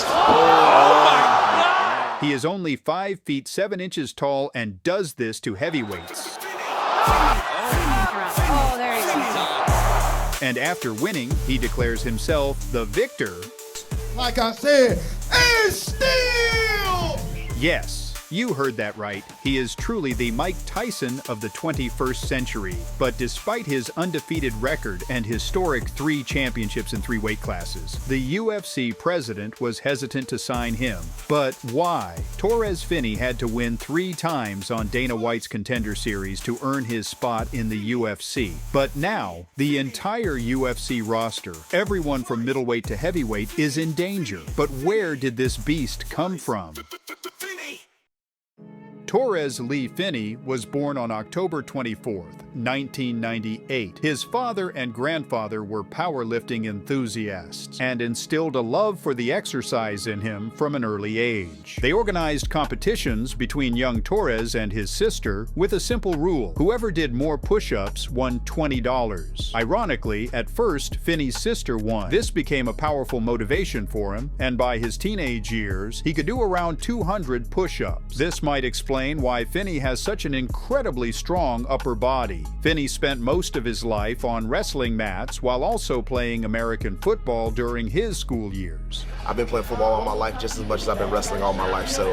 Oh my God! He is only 5 feet 7 inches tall and does this to heavyweights. Oh, there you go. And after winning, he declares himself the victor. Like I said, and still! Yes, you heard that right. He is truly the Mike Tyson of the 21st century. But despite his undefeated record and historic 3 championships in 3 weight classes, the UFC president was hesitant to sign him. But why? Torrez Finney had to win 3 times on Dana White's Contender Series to earn his spot in the UFC. But now, the entire UFC roster, everyone from middleweight to heavyweight, is in danger. But where did this beast come from? Torrez Lee Finney was born on October 24, 1998. His father and grandfather were powerlifting enthusiasts and instilled a love for the exercise in him from an early age. They organized competitions between young Torrez and his sister with a simple rule: whoever did more push-ups won $20. Ironically, at first, Finney's sister won. This became a powerful motivation for him, and by his teenage years, he could do around 200 push-ups. This might explain why Finney has such an incredibly strong upper body. Finney spent most of his life on wrestling mats while also playing American football during his school years. I've been playing football all my life just as much as I've been wrestling all my life, so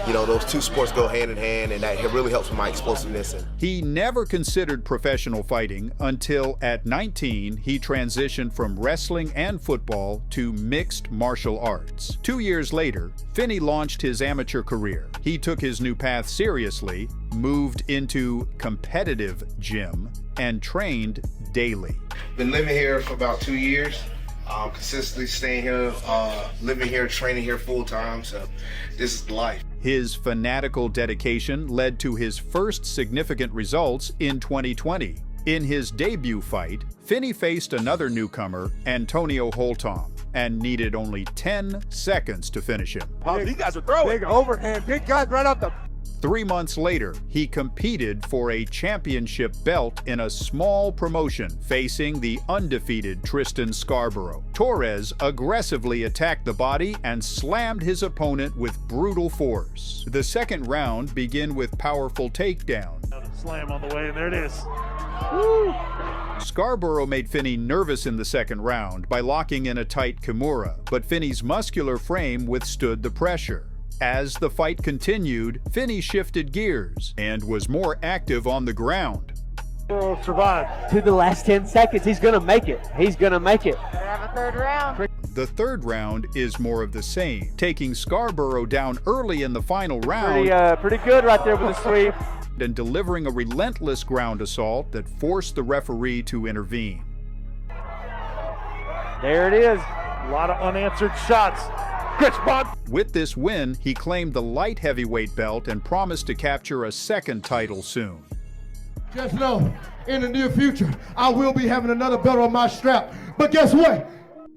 you know, those 2 sports go hand in hand, and that really helps with my explosiveness. He never considered professional fighting until at 19 he transitioned from wrestling and football to mixed martial arts. 2 years later, Finney launched his amateur career. He took his new path seriously, moved into competitive gym, and trained daily. Been living here for about 2 years, consistently staying here, living here, training here full time, so this is life. His fanatical dedication led to his first significant results in 2020. In his debut fight, Finney faced another newcomer, Antonio Holtom, and needed only 10 seconds to finish him. These guys are throwing. Big overhand, big guys right off the... 3 months later, he competed for a championship belt in a small promotion facing the undefeated Tristan Scarborough. Torrez aggressively attacked the body and slammed his opponent with brutal force. The second round began with powerful takedown. Slam on the way, and there it is. Woo! Scarborough made Finney nervous in the second round by locking in a tight Kimura, but Finney's muscular frame withstood the pressure. As the fight continued, Finney shifted gears and was more active on the ground. Survive. To the last 10 seconds, he's gonna make it. He's gonna make it. Gonna have a third round. The third round is more of the same, taking Scarborough down early in the final round. Pretty good right there with the sweep. And delivering a relentless ground assault that forced the referee to intervene. There it is. A lot of unanswered shots. Good spot. With this win, he claimed the light heavyweight belt and promised to capture a second title soon. Just know, in the near future, I will be having another belt on my strap. But guess what?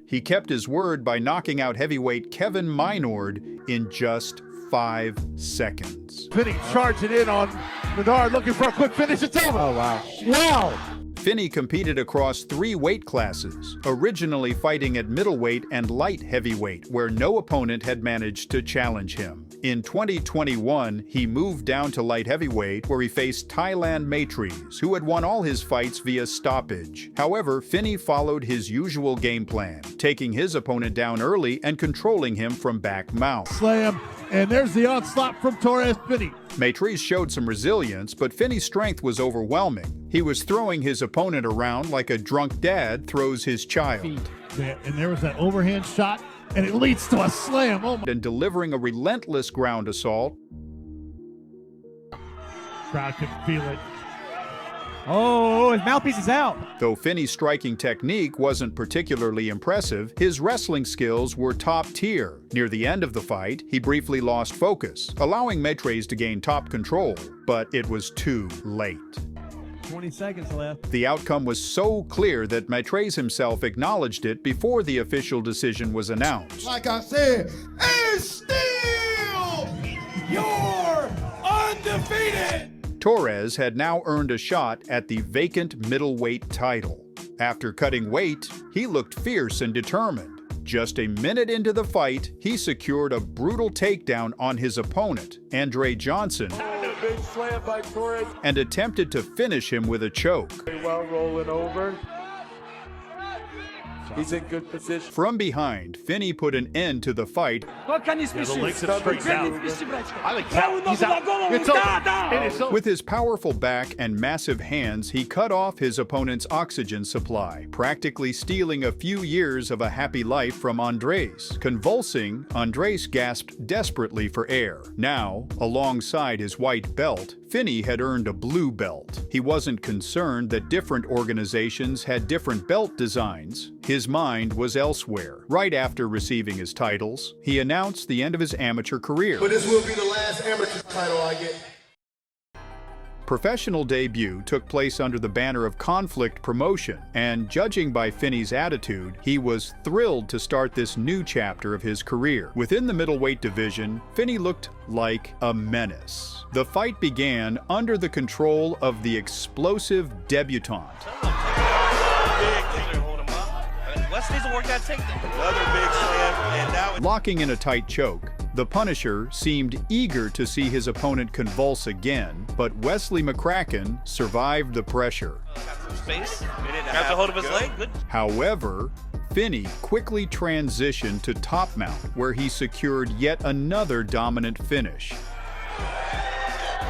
He kept his word by knocking out heavyweight Kevin Minord in just 5 seconds. Finney charging in on Menard, looking for a quick finish. It's over. Oh, wow. Wow. Finney competed across 3 weight classes, originally fighting at middleweight and light heavyweight, where no opponent had managed to challenge him. In 2021, he moved down to light heavyweight, where he faced Thailand Matriz, who had won all his fights via stoppage. However, Finney followed his usual game plan, taking his opponent down early and controlling him from back mount. Slam, and there's the onslaught from Torrez Finney. Matriz showed some resilience, but Finney's strength was overwhelming. He was throwing his opponent around like a drunk dad throws his child. And there was that overhand shot, and it leads to a slam. Oh my. And delivering a relentless ground assault. Crowd could feel it. Oh, his mouthpiece is out. Though Finney's striking technique wasn't particularly impressive, his wrestling skills were top tier. Near the end of the fight, he briefly lost focus, allowing Matriz to gain top control, but it was too late. 20 seconds left. The outcome was so clear that Matriz himself acknowledged it before the official decision was announced. Like I said, and still, you're undefeated! Torrez had now earned a shot at the vacant middleweight title. After cutting weight, he looked fierce and determined, Just a minute into the fight, he secured a brutal takedown on his opponent, Andre Johnson, Big slam by Torrez. and attempted to finish him with a choke. Very well rolling over. He's in good position. From behind, Finney put an end to the fight, The legs have straightened out. I like that. He's out. It's over. It is over. With his powerful back and massive hands, he cut off his opponent's oxygen supply, practically stealing a few years of a happy life from Andres. Convulsing, Andres gasped desperately for air. Now, alongside his white belt, Finney had earned a blue belt. He wasn't concerned that different organizations had different belt designs. His mind was elsewhere. Right after receiving his titles, he announced the end of his amateur career. But this will be the last amateur title I get. Professional debut took place under the banner of Conflict Promotion, and judging by Finney's attitude, he was thrilled to start this new chapter of his career. Within the middleweight division, Finney looked like a menace. The fight began under the control of the explosive debutante. Wes needs to work that takedown. Another big slam, and now Locking in a tight choke, the Punisher seemed eager to see his opponent convulse again, but Wesley McCracken survived the pressure. got some space. Grabs a hold of his leg. Good. However, Finney quickly transitioned to top mount, where he secured yet another dominant finish,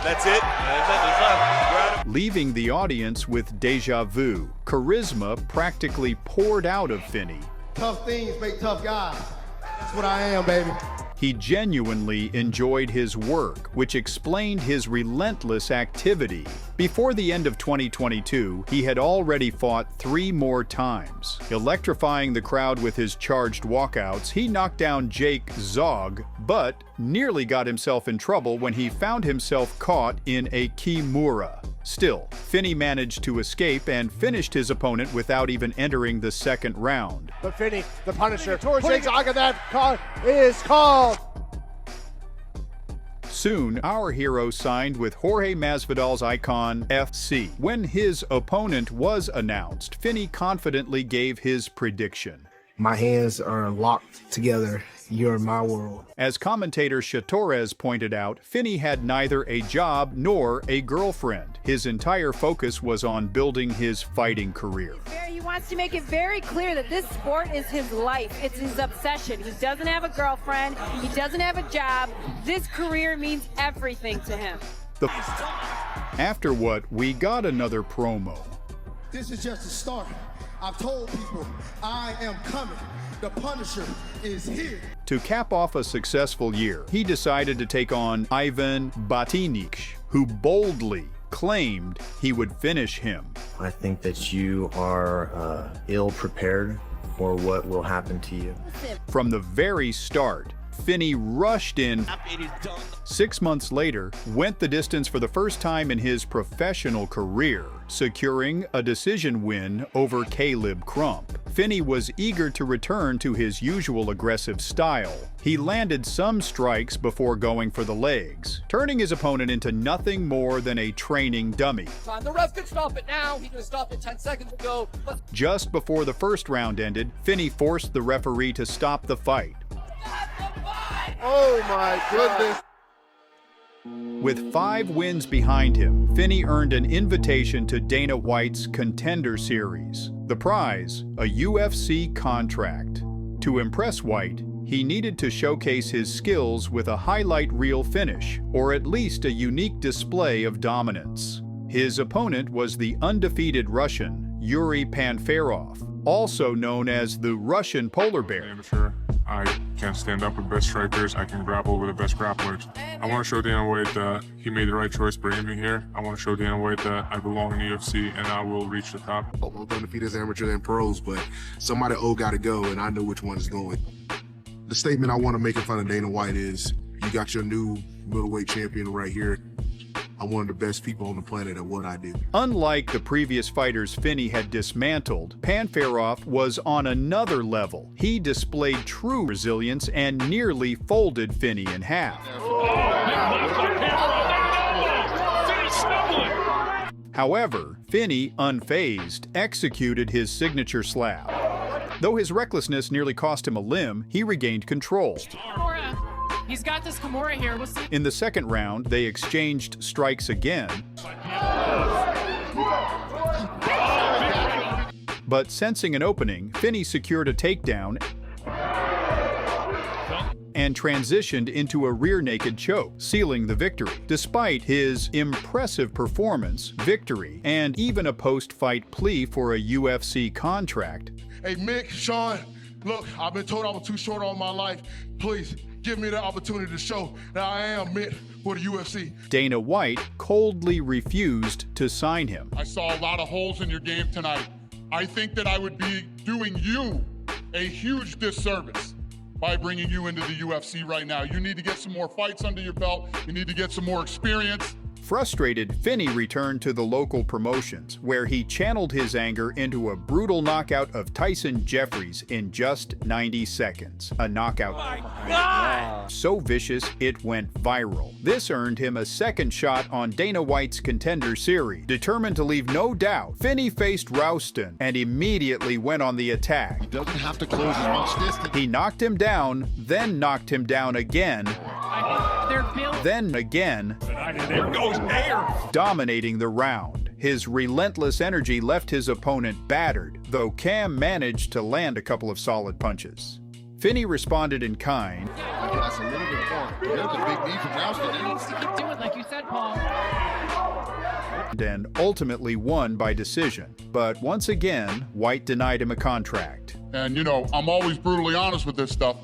That's it. That's it. leaving the audience with déjà vu. Charisma practically poured out of Finney. Tough things make tough guys. That's what I am, baby. He genuinely enjoyed his work, which explained his relentless activity. Before the end of 2022, he had already fought 3 more times. Electrifying the crowd with his charged walkouts, he knocked down Jake Zog, but nearly got himself in trouble when he found himself caught in a Kimura. Still, Finney managed to escape and finished his opponent without even entering the second round. But Finney, the Punisher, Torrez Zog of that call is called. Soon, our hero signed with Jorge Masvidal's Icon FC. When his opponent was announced, Finney confidently gave his prediction. My hands are locked together. You're in my world. As commentator Torrez pointed out, Finney had neither a job nor a girlfriend. His entire focus was on building his fighting career. He wants to make it very clear that this sport is his life. It's his obsession. He doesn't have a girlfriend. He doesn't have a job. This career means everything to him. After what, we got another promo. This is just a start. I've told people I am coming. The Punisher is here. To cap off a successful year, he decided to take on Ivan Batinic, who boldly claimed he would finish him. I think that you are ill prepared for what will happen to you. From the very start, Finney rushed in. 6 months later, went the distance for the first time in his professional career, securing a decision win over Caleb Crump. Finney was eager to return to his usual aggressive style. He landed some strikes before going for the legs, turning his opponent into nothing more than a training dummy. The ref can stop it now. He could have stopped it 10 seconds ago. Just before the first round ended, Finney forced the referee to stop the fight. Oh my goodness. With 5 wins behind him, Finney earned an invitation to Dana White's Contender Series. The prize, a UFC contract. To impress White, he needed to showcase his skills with a highlight reel finish, or at least a unique display of dominance. His opponent was the undefeated Russian, Yuri Panferov, also known as the Russian Polar Bear. Amateur. I can stand up with best strikers. I can grapple with the best grapplers. I want to show Dana White that he made the right choice bringing me here. I want to show Dana White that I belong in the UFC and I will reach the top. I'm going to defeat as amateur and pros, but somebody got to go, and I know which one is going. The statement I want to make in front of Dana White is, you got your new middleweight champion right here. I'm one of the best people on the planet at what I do. Unlike the previous fighters Finney had dismantled, Panferov was on another level. He displayed true resilience and nearly folded Finney in half. However, Finney, unfazed, executed his signature slap. Though his recklessness nearly cost him a limb, he regained control. He's got this Kimura here. We'll see. In the second round, they exchanged strikes again. But sensing an opening, Finney secured a takedown and transitioned into a rear naked choke, sealing the victory. Despite his impressive performance, victory, and even a post-fight plea for a UFC contract. Hey, Mick, Sean, look, I've been told I was too short all my life. Please, give me the opportunity to show that I am meant for the UFC. Dana White coldly refused to sign him. I saw a lot of holes in your game tonight. I think that I would be doing you a huge disservice by bringing you into the UFC right now. You need to get some more fights under your belt. You need to get some more experience. Frustrated, Finney returned to the local promotions, where he channeled his anger into a brutal knockout of Tyson Jeffries in just 90 seconds. A knockout so vicious it went viral. This earned him a second shot on Dana White's Contender Series. Determined to leave no doubt, Finney faced Rouston and immediately went on the attack. He doesn't have to close as much distance. He knocked him down, then knocked him down again, then again, there goes air. dominating the round. His relentless energy left his opponent battered, though Cam managed to land a couple of solid punches. Finney responded in kind. That's a little bit more. There's a big knee from Rouston. He needs to keep doing like you said, Paul. And ultimately won by decision. But once again, White denied him a contract. And you know, I'm always brutally honest with this stuff.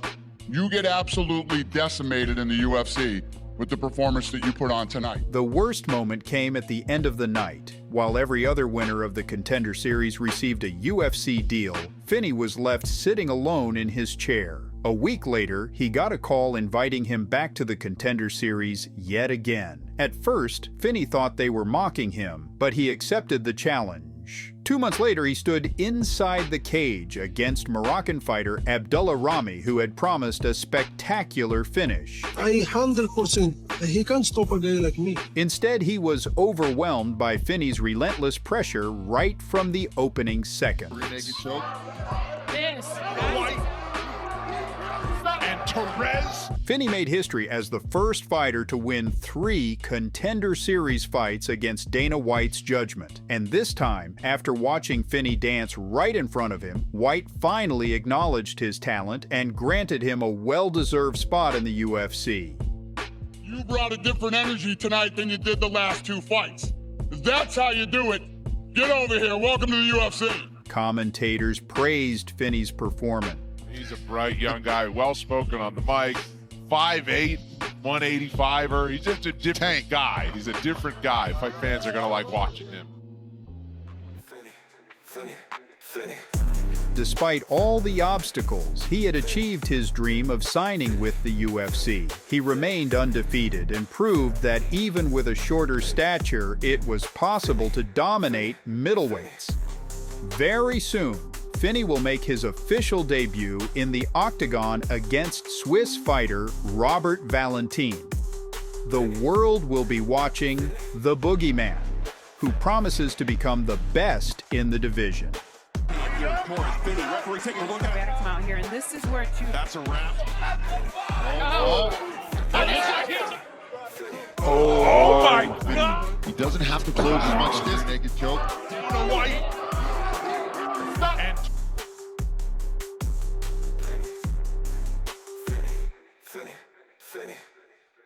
You get absolutely decimated in the UFC with the performance that you put on tonight. The worst moment came at the end of the night. While every other winner of the Contender Series received a UFC deal, Finney was left sitting alone in his chair. A week later, he got a call inviting him back to the Contender Series yet again. At first, Finney thought they were mocking him, but he accepted the challenge. 2 months later, he stood inside the cage against Moroccan fighter Abdullah Rami, who had promised a spectacular finish. 100%. He can't stop a guy like me. Instead, he was overwhelmed by Finney's relentless pressure right from the opening seconds. And Torrez. Finney made history as the first fighter to win 3 Contender Series fights against Dana White's judgment. And this time, after watching Finney dance right in front of him, White finally acknowledged his talent and granted him a well-deserved spot in the UFC. You brought a different energy tonight than you did the last 2 fights. If that's how you do it, get over here. Welcome to the UFC. Commentators praised Finney's performance. He's a bright young guy, well-spoken on the mic, 5'8", 185er. He's just a different guy. He's a different guy. Fight fans are going to like watching him. Despite all the obstacles, he had achieved his dream of signing with the UFC. He remained undefeated and proved that even with a shorter stature, it was possible to dominate middleweights. Very soon, Finney will make his official debut in the octagon against Swiss fighter Robert Valentin. The world will be watching the Boogeyman, who promises to become the best in the division. Torrez Finney, referee taking a look at Come out here, and this is where it chooses. That's a wrap. Oh my God! He doesn't have to close as much distance. Naked choke. Dana White. And Finney.